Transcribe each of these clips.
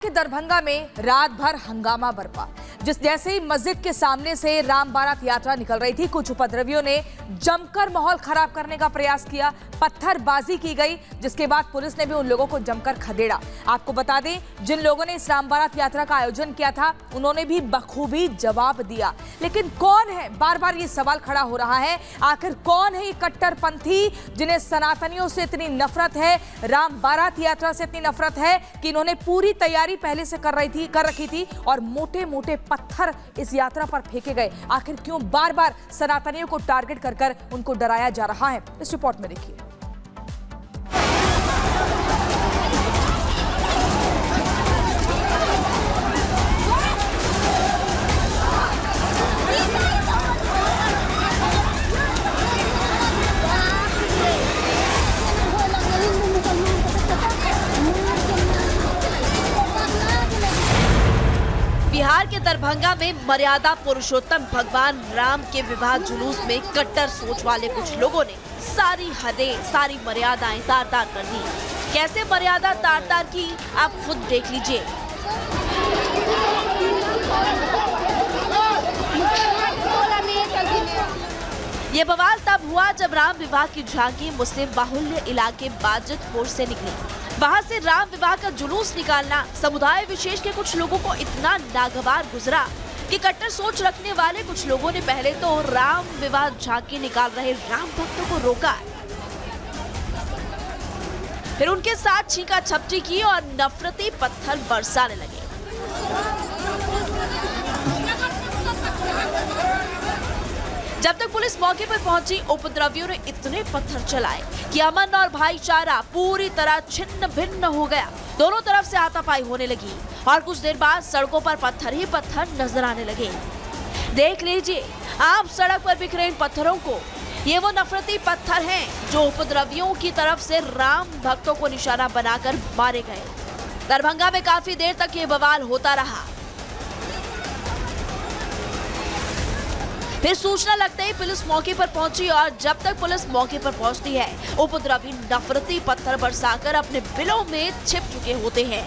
कि दरभंगा में रात भर हंगामा बरपा। जैसे ही मस्जिद के सामने से राम बारात यात्रा निकल रही थी, कुछ उपद्रवियों ने जमकर माहौल खराब करने का प्रयास किया, पत्थरबाजी की गई, जिसके बाद पुलिस ने भी उन लोगों को जमकर खदेड़ा। आपको बता दें, जिन लोगों ने इस राम बारात यात्रा का आयोजन किया था, उन्होंने भी बखूबी जवाब दिया। लेकिन कौन है, बार बार ये सवाल खड़ा हो रहा है, आखिर कौन है ये कट्टरपंथी जिन्हें सनातनियों से इतनी नफरत है, राम बारात यात्रा से इतनी नफरत है कि इन्होंने पूरी तैयारी पहले से कर रखी थी और मोटे मोटे पत्थर इस यात्रा पर फेंके गए। आखिर क्यों बार बार सनातनियों को टारगेट कर उनको डराया जा रहा है, इस रिपोर्ट में देखिए। बिहार के दरभंगा में मर्यादा पुरुषोत्तम भगवान राम के विवाह जुलूस में कट्टर सोच वाले कुछ लोगों ने सारी हदें, सारी मर्यादाएं तार-तार कर दी। कैसे मर्यादा तार-तार की, आप खुद देख लीजिए। ये बवाल तब हुआ जब राम विवाह की झांकी मुस्लिम बाहुल्य इलाके बाजितपुर से निकली। वहां से राम विवाह का जुलूस निकालना समुदाय विशेष के कुछ लोगों को इतना नागवार गुजरा कि कट्टर सोच रखने वाले कुछ लोगों ने पहले तो राम विवाह झांकी निकाल रहे राम भक्तों को रोका, फिर उनके साथ छींका छपटी की और नफरती पत्थर बरसाने लगे। जब तक पुलिस मौके पर पहुंची, उपद्रवियों ने इतने पत्थर चलाए कि अमन और भाईचारा पूरी तरह छिन्न भिन्न हो गया। दोनों तरफ से हाथापाई होने लगी और कुछ देर बाद सड़कों पर पत्थर ही पत्थर नजर आने लगे। देख लीजिए आप सड़क पर बिखरे इन पत्थरों को। ये वो नफरती पत्थर हैं जो उपद्रवियों की तरफ से राम भक्तों को निशाना बनाकर मारे गए। दरभंगा में काफी देर तक ये बवाल होता रहा। फिर सूचना लगते ही पुलिस मौके पर पहुंची और जब तक पुलिस मौके पर पहुंचती है, उपद्रवी नफरती पत्थर बरसाकर अपने बिलों में छिप चुके होते हैं।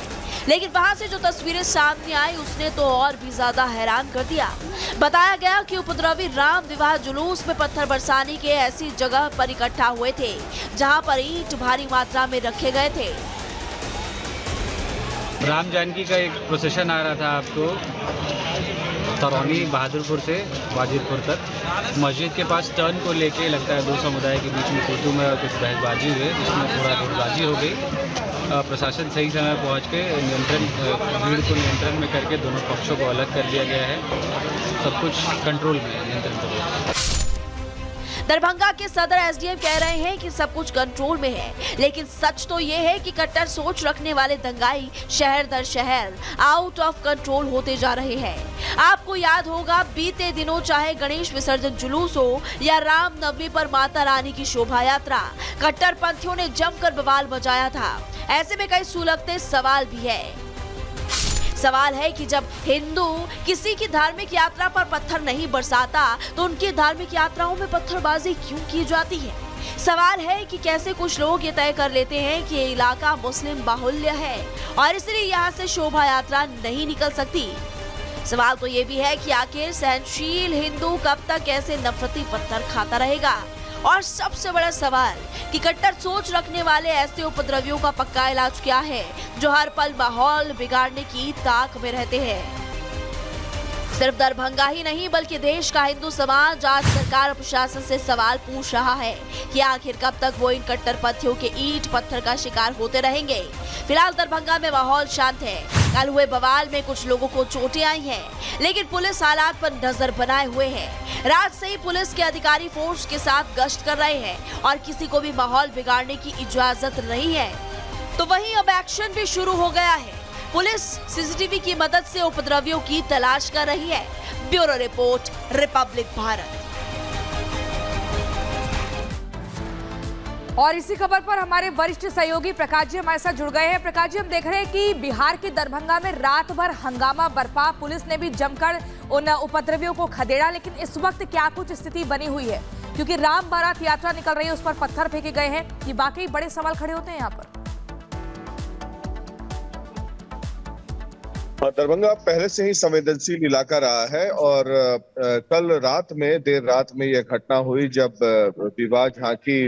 लेकिन वहां से जो तस्वीरें सामने आई, उसने तो और भी ज्यादा हैरान कर दिया। बताया गया कि उपद्रवी राम विवाह जुलूस में पत्थर बरसाने के ऐसी जगह पर इकट्ठा हुए थे जहां पर ईंट भारी मात्रा में रखे गए थे। राम जानकी का एक प्रोसेशन आ रहा था आपको तरौनी बहादुरपुर से वाजिदपुर तक। मस्जिद के पास टर्न को लेके लगता है दो समुदाय के बीच में कुछ में कुछ बहसबाजी हुई, जिसमें थोड़ा गुटबाजी हो गई। प्रशासन सही समय पहुंच के भीड़ को नियंत्रण में करके दोनों पक्षों को अलग कर दिया गया है। सब कुछ कंट्रोल में है, नियंत्रण में है। दरभंगा के सदर एसडीएम कह रहे हैं कि सब कुछ कंट्रोल में है, लेकिन सच तो ये है कि कट्टर सोच रखने वाले दंगाई शहर दर शहर आउट ऑफ कंट्रोल होते जा रहे हैं। आपको याद होगा, बीते दिनों चाहे गणेश विसर्जन जुलूस हो या राम नवमी पर माता रानी की शोभा यात्रा, कट्टरपंथियों ने जमकर बवाल मचाया था। ऐसे में कई सुलगते सवाल भी है। सवाल है कि जब हिंदू किसी की धार्मिक यात्रा पर पत्थर नहीं बरसाता, तो उनकी धार्मिक यात्राओं में पत्थरबाजी क्यों की जाती है? सवाल है कि कैसे कुछ लोग ये तय कर लेते हैं कि ये इलाका मुस्लिम बाहुल्य है और इसलिए यहाँ से शोभा यात्रा नहीं निकल सकती। सवाल तो ये भी है कि आखिर सहनशील हिंदू कब तक ऐसे नफरती पत्थर खाता रहेगा? और सबसे बड़ा सवाल कि कट्टर सोच रखने वाले ऐसे उपद्रवियों का पक्का इलाज क्या है जो हर पल माहौल बिगाड़ने की ताक में रहते हैं? सिर्फ दरभंगा ही नहीं बल्कि देश का हिंदू समाज आज सरकार और प्रशासन से सवाल पूछ रहा है कि आखिर कब तक वो इन कट्टरपंथियों के ईंट पत्थर का शिकार होते रहेंगे। फिलहाल दरभंगा में माहौल शांत है। कल हुए बवाल में कुछ लोगों को चोटें आई हैं, लेकिन पुलिस हालात पर नजर बनाए हुए है। रात से ही पुलिस के अधिकारी फोर्स के साथ गश्त कर रहे हैं और किसी को भी माहौल बिगाड़ने की इजाजत नहीं है। तो वहीं अब एक्शन भी शुरू हो गया है। पुलिस सीसीटीवी की मदद से उपद्रवियों की तलाश कर रही है। Bureau report, Republic Bharat. और इसी खबर पर हमारे वरिष्ठ सहयोगी प्रकाश जी हमारे साथ जुड़ गए हैं। प्रकाश जी, हम देख रहे हैं कि बिहार के दरभंगा में रात भर हंगामा बरपा, पुलिस ने भी जमकर उन उपद्रवियों को खदेड़ा, लेकिन इस वक्त क्या कुछ स्थिति बनी हुई है? क्योंकि राम बारात यात्रा निकल रही है, उस पर पत्थर फेंके गए हैं। ये वाकई बड़े सवाल खड़े होते हैं यहाँ पर। दरभंगा पहले से ही संवेदनशील इलाका रहा है और कल रात में देर रात में यह घटना हुई जब विवाह झांकी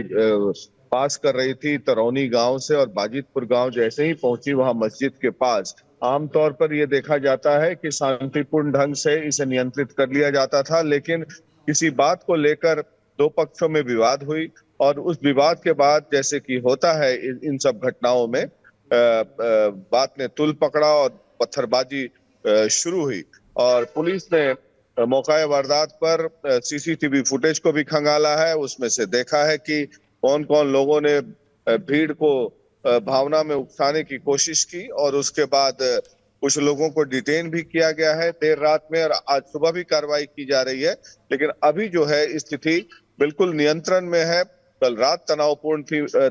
पास कर रही थी तरौनी गांव से और बाजितपुर गांव जैसे ही पहुंची वहां मस्जिद के पास। आमतौर पर यह देखा जाता है कि शांतिपूर्ण ढंग से इसे नियंत्रित कर लिया जाता था, लेकिन किसी बात को लेकर दो पक्षों में विवाद हुई और उस विवाद के बाद जैसे कि होता है इन सब घटनाओं में बात ने तुल पकड़ा और पत्थरबाजी शुरू हुई और पुलिस ने मौका वारदात पर सीसीटीवी फुटेज को भी खंगाला है। उसमें से देखा है कि कौन कौन लोगों ने भीड़ को भावना में उकसाने की कोशिश की और उसके बाद कुछ लोगों को डिटेन भी किया गया है देर रात में और आज सुबह भी कार्रवाई की जा रही है, लेकिन अभी जो है स्थिति बिल्कुल नियंत्रण में है। कल रात तनावपूर्ण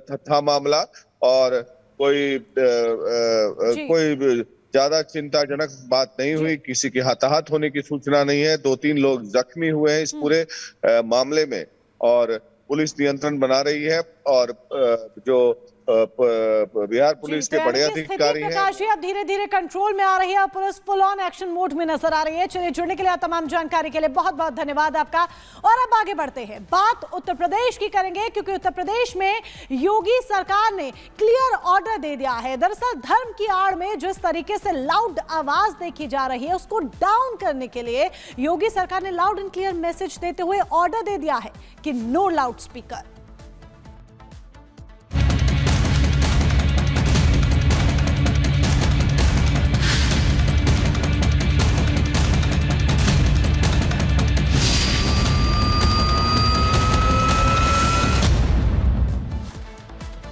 था मामला और कोई ज्यादा चिंताजनक बात नहीं हुई, किसी के हताहत होने की सूचना नहीं है। 2-3 लोग जख्मी हुए हैं इस पूरे मामले में और पुलिस नियंत्रण बना रही है और जो बिहार पुलिस के बड़े अधिकारी हैं प्रकाश जी अब धीरे धीरे कंट्रोल में आ रही है, police full on action mode में नजर आ रही है। चलिए, जुड़ने के लिए तमाम जानकारी के लिए बहुत बहुत धन्यवाद आपका। और अब आगे बढ़ते हैं, बात उत्तर प्रदेश की करेंगे क्योंकि उत्तर प्रदेश में योगी सरकार ने क्लियर ऑर्डर दे दिया है। दरअसल धर्म की आड़ में जिस तरीके से लाउड आवाज देखी जा रही है उसको डाउन करने के लिए योगी सरकार ने लाउड एंड क्लियर मैसेज देते हुए ऑर्डर दे दिया है कि नो लाउड स्पीकर।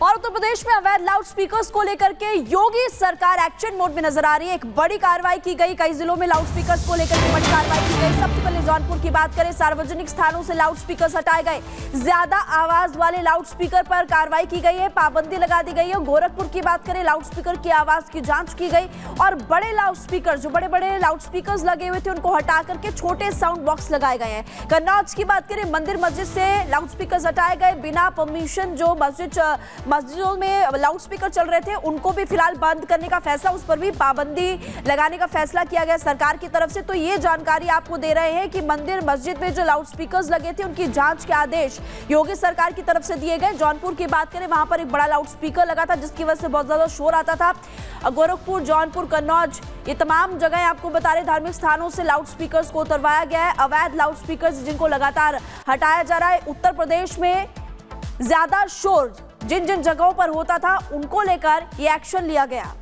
और उत्तर प्रदेश में अवैध लाउड स्पीकर्स को लेकर के योगी सरकार एक्शन मोड में नजर आ रही है। एक बड़ी कार्रवाई की गई, कई जिलों में लाउड स्पीकर्स को लेकर के बड़ी कार्रवाई की गई। सबसे पहले जौनपुर की बात करें, सार्वजनिक स्थानों से लाउड स्पीकर्स हटाए गए, ज्यादा आवाज वाले लाउड स्पीकर पर कार्रवाई की गई है, पाबंदी लगा दी गई है। गोरखपुर की बात करें, लाउड स्पीकर की आवाज की जांच की गई और बड़े लाउड स्पीकर, जो बड़े बड़े लाउड स्पीकर लगे हुए थे उनको हटा करके छोटे साउंड बॉक्स लगाए गए हैं। कन्नौज की बात करें, मंदिर मस्जिद से लाउड स्पीकर हटाए गए, बिना परमिशन जो मस्जिदों में लाउड स्पीकर चल रहे थे उनको भी फिलहाल बंद करने का फैसला, उस पर भी पाबंदी लगाने का फैसला किया गया सरकार की तरफ से। तो ये जानकारी आपको दे रहे हैं कि मंदिर मस्जिद में जो लाउड स्पीकर्स लगे थे उनकी जांच के आदेश योगी सरकार की तरफ से दिए गए। जौनपुर की बात करें, वहां पर एक बड़ा लाउड स्पीकर लगा था जिसकी वजह से बहुत ज्यादा शोर आता था। गोरखपुर, जौनपुर, कन्नौज, ये तमाम जगह आपको बता रहे धार्मिक स्थानों से लाउड स्पीकर्स को उतरवाया गया है। अवैध लाउड स्पीकर्स जिनको लगातार हटाया जा रहा है। उत्तर प्रदेश में ज्यादा शोर जिन जिन जगहों पर होता था उनको लेकर ये एक्शन लिया गया।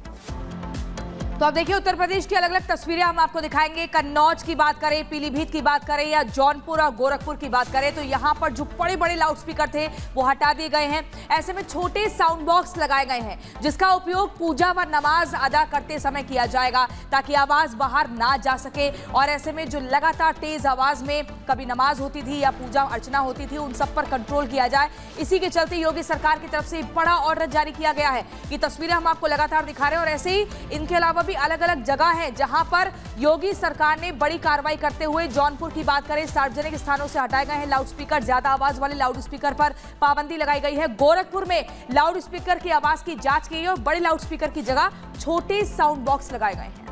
तो अब देखिए, उत्तर प्रदेश की अलग अलग तस्वीरें हम आपको दिखाएंगे। कन्नौज की बात करें, पीलीभीत की बात करें या जौनपुर और गोरखपुर की बात करें तो यहाँ पर जो बड़े बड़े लाउड स्पीकर थे वो हटा दिए गए हैं। ऐसे में छोटे साउंड बॉक्स लगाए गए हैं जिसका उपयोग पूजा व नमाज अदा करते समय किया जाएगा ताकि आवाज बाहर ना जा सके। और ऐसे में जो लगातार तेज आवाज में कभी नमाज होती थी या पूजा अर्चना होती थी उन सब पर कंट्रोल किया जाए। इसी के चलते योगी सरकार की तरफ से बड़ा ऑर्डर जारी किया गया है। ये तस्वीरें हम आपको लगातार दिखा रहे हैं और ऐसे ही इनके अलावा अलग अलग जगह है जहां पर योगी सरकार ने बड़ी कार्रवाई करते हुए, जौनपुर की बात करें, सार्वजनिक स्थानों से हटाए गए हैं लाउड स्पीकर, ज्यादा आवाज वाले लाउड स्पीकर पर पाबंदी लगाई गई है। गोरखपुर में लाउड स्पीकर की आवाज की जांच की गई और बड़े लाउड स्पीकर की जगह छोटे साउंड बॉक्स लगाए गए हैं।